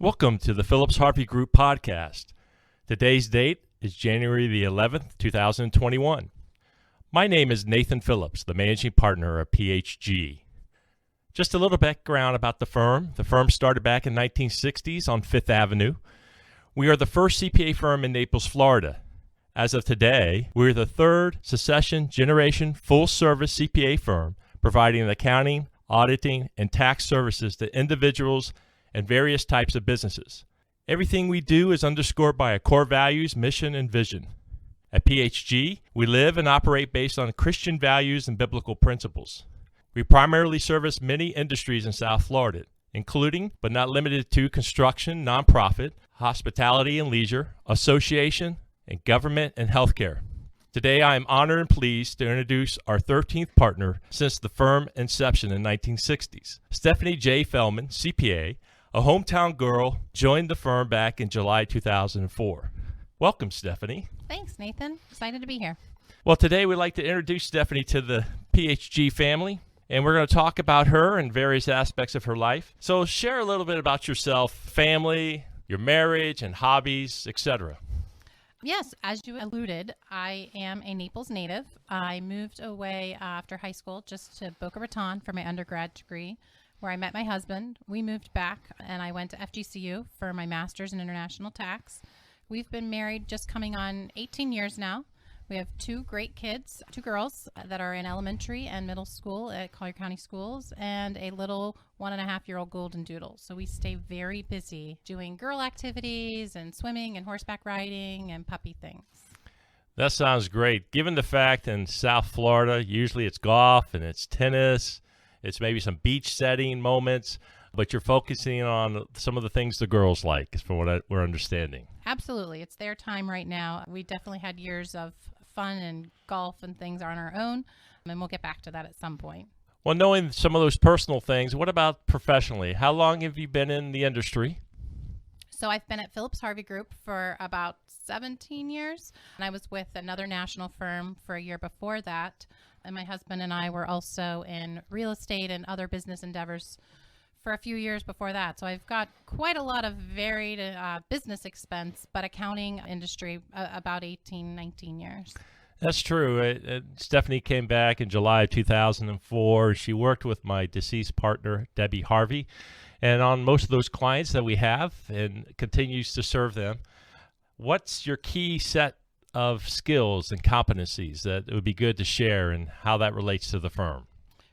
Welcome to the Phillips Harvey Group Podcast. Today's date is January the 11th, 2021. My name is Nathan Phillips, the managing partner of PHG. Just a little background about the firm. The firm started back in the 1960s on Fifth Avenue. We are the first CPA firm in Naples, Florida. As of today, we're the third succession generation full-service CPA firm providing accounting, auditing, and tax services to individuals and various types of businesses. Everything we do is underscored by our core values, mission, and vision. At PHG, we live and operate based on Christian values and biblical principles. We primarily service many industries in South Florida, including, but not limited to, construction, nonprofit, hospitality and leisure, association, and government and healthcare. Today, I am honored and pleased to introduce our 13th partner since the firm inception in the 1960s. Stephanie J. Feldman, CPA, a hometown girl, joined the firm back in July 2004. Welcome, Stephanie. Thanks, Nathan. Excited to be here. Well, today we'd like to introduce Stephanie to the PHG family, and we're going to talk about her and various aspects of her life. So share a little bit about yourself, family, your marriage, and hobbies, etc. Yes, as you alluded, I am a Naples native. I moved away after high school just to Boca Raton for my undergrad degree, where I met my husband. We moved back and I went to FGCU for my master's in international tax. We've been married just coming on 18 years now. We have two great kids, two girls that are in elementary and middle school at Collier County Schools, and a little 1.5-year-old golden doodle. So we stay very busy doing girl activities and swimming and horseback riding and puppy things. That sounds great. Given the fact in South Florida, usually it's golf and it's tennis, it's maybe some beach setting moments, but you're focusing on some of the things the girls like, from what we're understanding. Absolutely. It's their time right now. We definitely had years of fun and golf and things on our own, and we'll get back to that at some point. Well, knowing some of those personal things, what about professionally? How long have you been in the industry? So I've been at Phillips Harvey Group for about 17 years, and I was with another national firm for a year before that. And my husband and I were also in real estate and other business endeavors for a few years before that. So I've got quite a lot of varied business expense, but accounting industry about 18, 19 years. That's true. Stephanie came back in July of 2004. She worked with my deceased partner, Debbie Harvey, and on most of those clients that we have and continues to serve them. What's your key set of skills and competencies that it would be good to share and how that relates to the firm?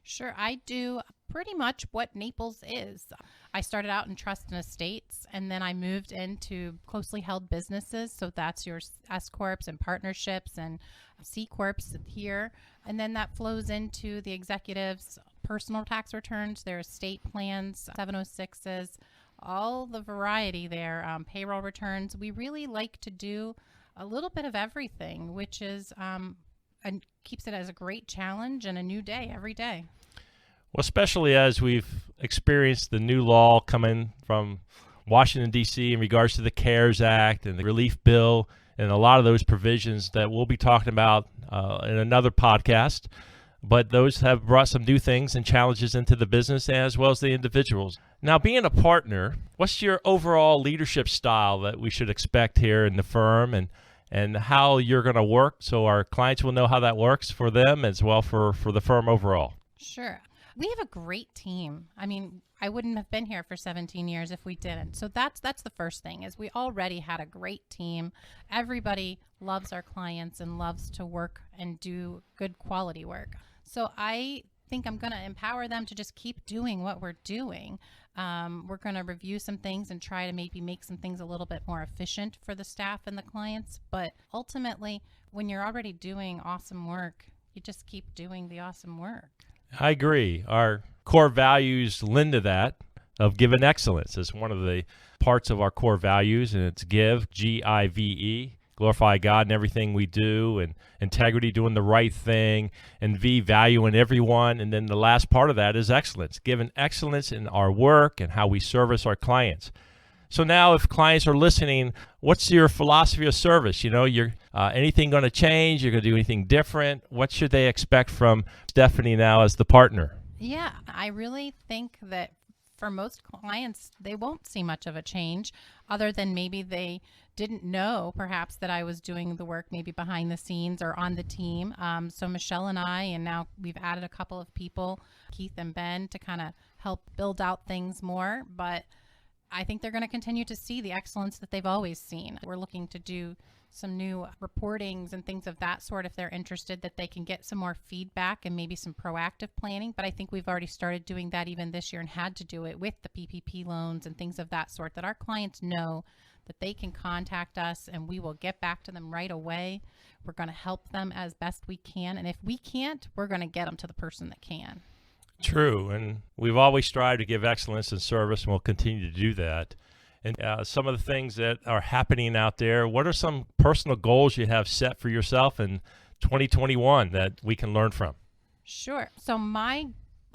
Sure. I do pretty much what Naples is. I started out in trust and estates, and then I moved into closely held businesses. So that's your S Corps and partnerships and C Corps here. And then that flows into the executives' personal tax returns, their estate plans, 706s, all the variety there, payroll returns. We really like to do a little bit of everything, which is and keeps it as a great challenge and a new day every day. Well, especially as we've experienced the new law coming from Washington, D.C. in regards to the CARES Act and the relief bill and a lot of those provisions that we'll be talking about in another podcast. But those have brought some new things and challenges into the business as well as the individuals. Now, being a partner, what's your overall leadership style that we should expect here in the firm and how you're going to work so our clients will know how that works for them as well for the firm overall? Sure. We have a great team. I mean, I wouldn't have been here for 17 years if we didn't. So that's the first thing, is we already had a great team. Everybody loves our clients and loves to work and do good quality work. So I think I'm going to empower them to just keep doing what we're doing. We're going to review some things and try to maybe make some things a little bit more efficient for the staff and the clients. But ultimately, when you're already doing awesome work, you just keep doing the awesome work. I agree. Our core values lend to that of giving excellence. It's one of the parts of our core values, and it's give, G-I-V-E, glorify God in everything we do, and integrity, doing the right thing, and V, value in everyone. And then the last part of that is excellence, giving excellence in our work and how we service our clients. So now if clients are listening, what's your philosophy of service? You know, anything going to change? You're going to do anything different? What should they expect from Stephanie now as the partner? Yeah, I really think that for most clients, they won't see much of a change other than maybe they didn't know perhaps that I was doing the work maybe behind the scenes or on the team. So Michelle and I, and now we've added a couple of people, Keith and Ben, to kind of help build out things more. But I think they're going to continue to see the excellence that they've always seen. We're looking to do some new reportings and things of that sort if they're interested, that they can get some more feedback and maybe some proactive planning. But I think we've already started doing that even this year and had to do it with the PPP loans and things of that sort, that our clients know that they can contact us and we will get back to them right away. We're going to help them as best we can. And if we can't, we're going to get them to the person that can. True. And we've always strived to give excellence in service, and we'll continue to do that. And some of the things that are happening out there, what are some personal goals you have set for yourself in 2021 that we can learn from? Sure. So my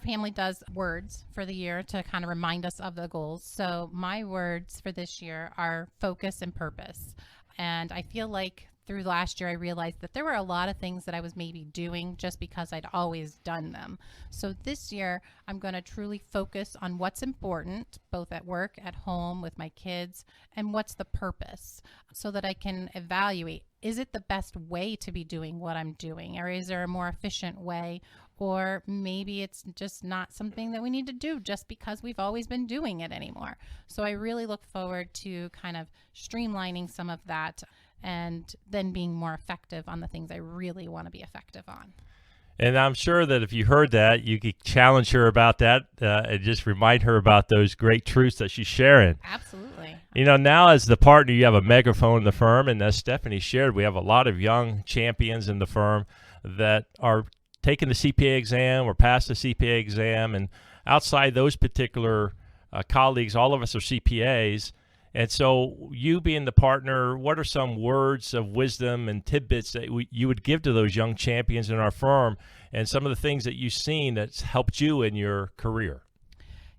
family does words for the year to kind of remind us of the goals. So my words for this year are focus and purpose. And I feel like through last year, I realized that there were a lot of things that I was maybe doing just because I'd always done them. So this year, I'm going to truly focus on what's important, both at work, at home, with my kids, and what's the purpose, so that I can evaluate, is it the best way to be doing what I'm doing? Or is there a more efficient way? Or maybe it's just not something that we need to do just because we've always been doing it anymore. So I really look forward to kind of streamlining some of that and then being more effective on the things I really want to be effective on. And I'm sure that if you heard that, you could challenge her about that and just remind her about those great truths that she's sharing. Absolutely. Now as the partner, you have a megaphone in the firm, and as Stephanie shared, we have a lot of young champions in the firm that are taking the CPA exam or passed the CPA exam, and outside those particular colleagues, all of us are CPAs. And so you being the partner, what are some words of wisdom and tidbits that you would give to those young champions in our firm, and some of the things that you've seen that's helped you in your career?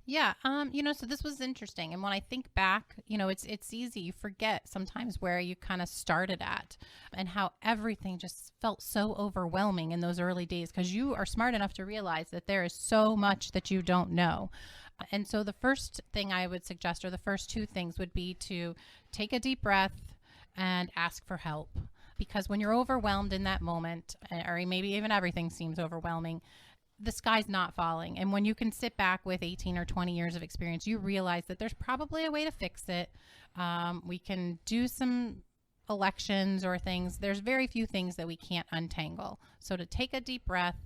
Yeah, so this was interesting. And when I think back, it's easy. You forget sometimes where you kind of started at and how everything just felt so overwhelming in those early days, because you are smart enough to realize that there is so much that you don't know. And so the first thing I would suggest, or the first two things, would be to take a deep breath and ask for help. Because when you're overwhelmed in that moment, or maybe even everything seems overwhelming, the sky's not falling. And when you can sit back with 18 or 20 years of experience, you realize that there's probably a way to fix it. We can do some elections or things. There's very few things that we can't untangle. So to take a deep breath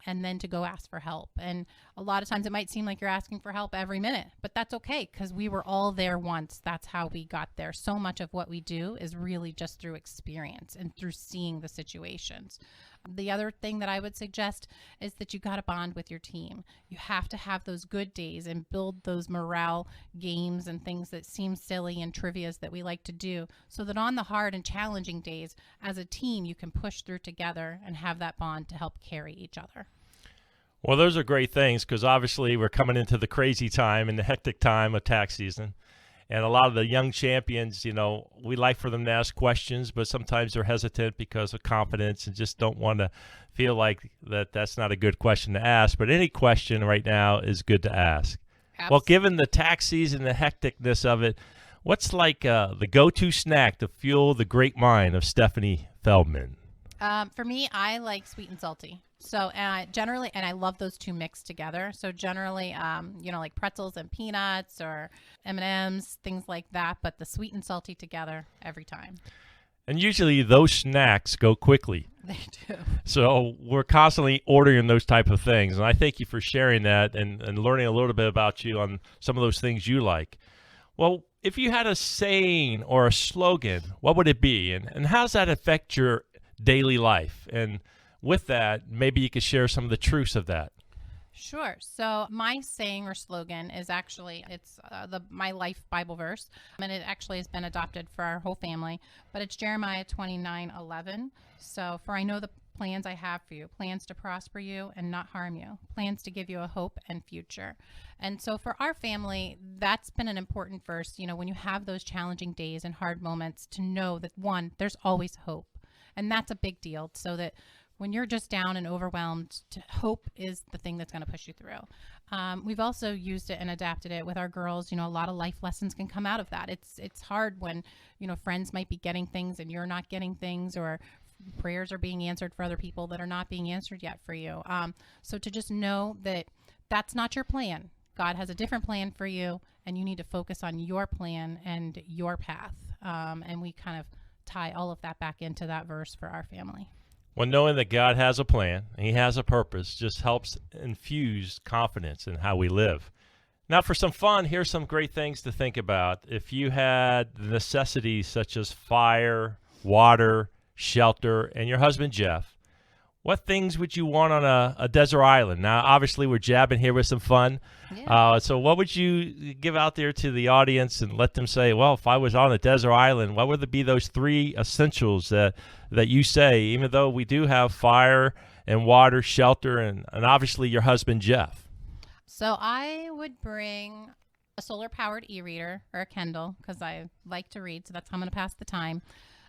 and then to go ask for help. And a lot of times it might seem like you're asking for help every minute, but that's okay, because we were all there once. That's how we got there. So much of what we do is really just through experience and through seeing the situations. The other thing that I would suggest is that you got to bond with your team. You have to have those good days and build those morale games and things that seem silly and trivias that we like to do, so that on the hard and challenging days, as a team, you can push through together and have that bond to help carry each other. Well, those are great things, because obviously we're coming into the crazy time and the hectic time of tax season. And a lot of the young champions, we like for them to ask questions, but sometimes they're hesitant because of confidence and just don't want to feel like that's not a good question to ask. But any question right now is good to ask. Absolutely. Well, given the tax season, the hecticness of it, what's like the go-to snack to fuel the great mind of Stephanie Feldman? For me, I like sweet and salty. So generally, and I love those two mixed together. So generally, like pretzels and peanuts or M&Ms, things like that. But the sweet and salty together every time. And usually those snacks go quickly. They do. So we're constantly ordering those type of things. And I thank you for sharing that and learning a little bit about you on some of those things you like. Well, if you had a saying or a slogan, what would it be? And how does that affect your daily life? And with that, maybe you could share some of the truths of that. Sure. So my saying or slogan is actually, it's my life Bible verse, and it actually has been adopted for our whole family, but it's Jeremiah 29:11. So, for I know the plans I have for you, plans to prosper you and not harm you, plans to give you a hope and future. And so for our family, that's been an important verse, when you have those challenging days and hard moments, to know that, one, there's always hope. And that's a big deal, so that when you're just down and overwhelmed, hope is the thing that's going to push you through. We've also used it and adapted it with our girls. A lot of life lessons can come out of that. It's hard when, friends might be getting things and you're not getting things, or prayers are being answered for other people that are not being answered yet for you. So to just know that that's not your plan. God has a different plan for you, and you need to focus on your plan and your path. And we kind of tie all of that back into that verse for our family. Well, knowing that God has a plan and He has a purpose just helps infuse confidence in how we live. Now, for some fun, here's some great things to think about. If you had necessities such as fire, water, shelter, and your husband, Jeff, what things would you want on a desert island? Now, obviously, we're jabbing here with some fun. Yeah. So what would you give out there to the audience and let them say, well, if I was on a desert island, what would be those three essentials that you say, even though we do have fire and water, shelter, and obviously your husband, Jeff? So I would bring a solar-powered e-reader or a Kindle because I like to read, so that's how I'm going to pass the time.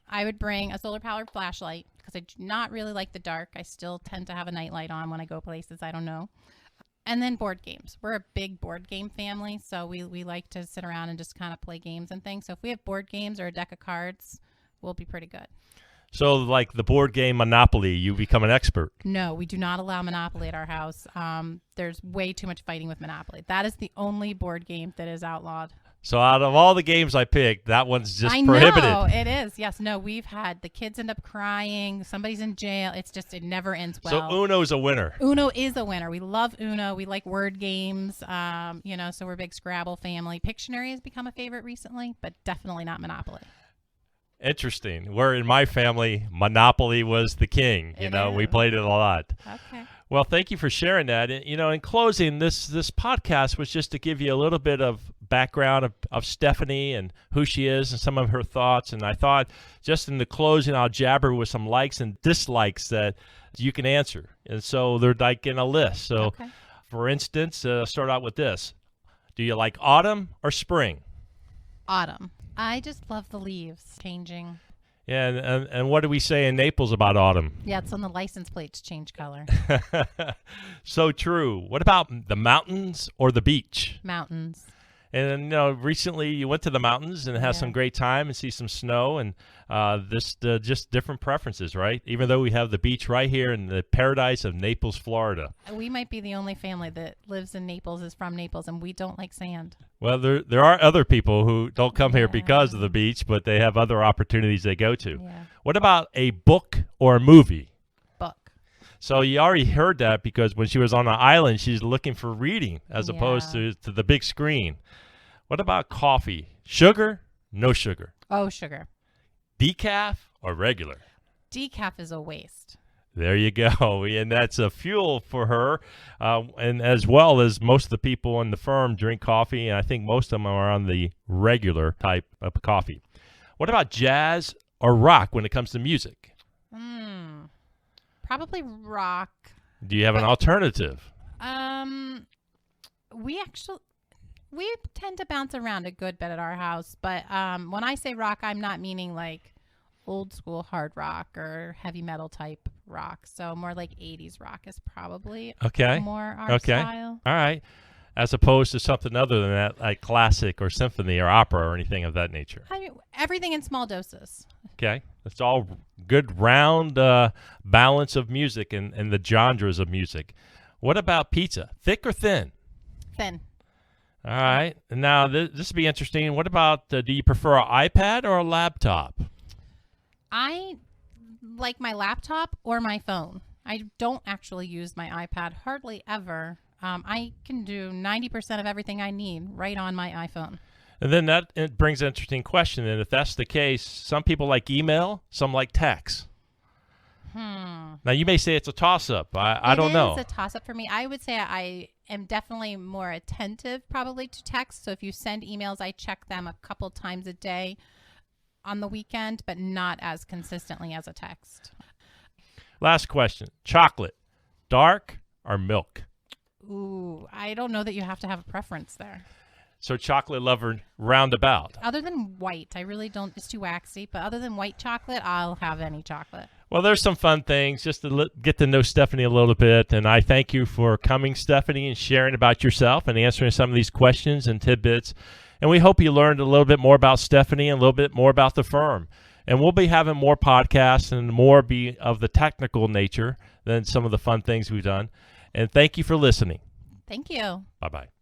I would bring a solar-powered flashlight because I do not really like the dark. I still tend to have a nightlight on when I go places I don't know. And then board games. We're a big board game family, so we like to sit around and just kind of play games and things. So if we have board games or a deck of cards, we'll be pretty good. So like the board game Monopoly, you become an expert. No, we do not allow Monopoly at our house. There's way too much fighting with Monopoly. That is the only board game that is outlawed. So out of all the games I picked, that one's just prohibited. I know, it is. Yes, no, we've had the kids end up crying. Somebody's in jail. It never ends well. So Uno's a winner. Uno is a winner. We love Uno. We like word games, so we're a big Scrabble family. Pictionary has become a favorite recently, but definitely not Monopoly. Interesting. Where in my family, Monopoly was the king. We played it a lot. Okay. Well, thank you for sharing that. In closing, this podcast was just to give you a little bit of background of Stephanie and who she is and some of her thoughts. And I thought just in the closing, I'll jabber with some likes and dislikes that you can answer. And so they're like in a list. So, Okay. For instance, start out with this. Do you like autumn or spring? Autumn. I just love the leaves changing. Yeah, and what do we say in Naples about autumn? Yeah, it's on the license plates change color. So true. What about the mountains or the beach? Mountains. And recently you went to the mountains and had some great time and see some snow and just different preferences, right? Even though we have the beach right here in the paradise of Naples, Florida. We might be the only family that lives in Naples, is from Naples, and we don't like sand. Well, there are other people who don't come here because of the beach, but they have other opportunities they go to. Yeah. What about a book or a movie? Book. So you already heard that because when she was on the island, she's looking for reading as opposed to the big screen. What about coffee? Sugar? No sugar. Oh, sugar. Decaf or regular? Decaf is a waste. There you go. And that's a fuel for her. And as well as most of the people in the firm drink coffee, and I think most of them are on the regular type of coffee. What about jazz or rock when it comes to music? Probably rock. Do you have an alternative? We tend to bounce around a good bit at our house, but when I say rock, I'm not meaning like old school hard rock or heavy metal type rock. So more like 80s rock is probably more our style. All right. As opposed to something other than that, like classic or symphony or opera or anything of that nature. I mean, everything in small doses. Okay. That's all good round balance of music and the genres of music. What about pizza? Thick or thin? Thin. All right. Now, this will be interesting. What about, do you prefer an iPad or a laptop? I like my laptop or my phone. I don't actually use my iPad hardly ever. I can do 90% of everything I need right on my iPhone. And then it brings an interesting question. And if that's the case, some people like email, some like text. Now, you may say it's a toss-up. I don't know. It is a toss-up for me. I would say I am definitely more attentive probably to text. So if you send emails, I check them a couple times a day on the weekend, but not as consistently as a text. Last question. Chocolate, dark or milk? Ooh, I don't know that you have to have a preference there. So chocolate lover roundabout. Other than white, I really don't. It's too waxy. But other than white chocolate, I'll have any chocolate. Well, there's some fun things just to get to know Stephanie a little bit. And I thank you for coming, Stephanie, and sharing about yourself and answering some of these questions and tidbits. And we hope you learned a little bit more about Stephanie and a little bit more about the firm. And we'll be having more podcasts and more be of the technical nature than some of the fun things we've done. And thank you for listening. Thank you. Bye-bye.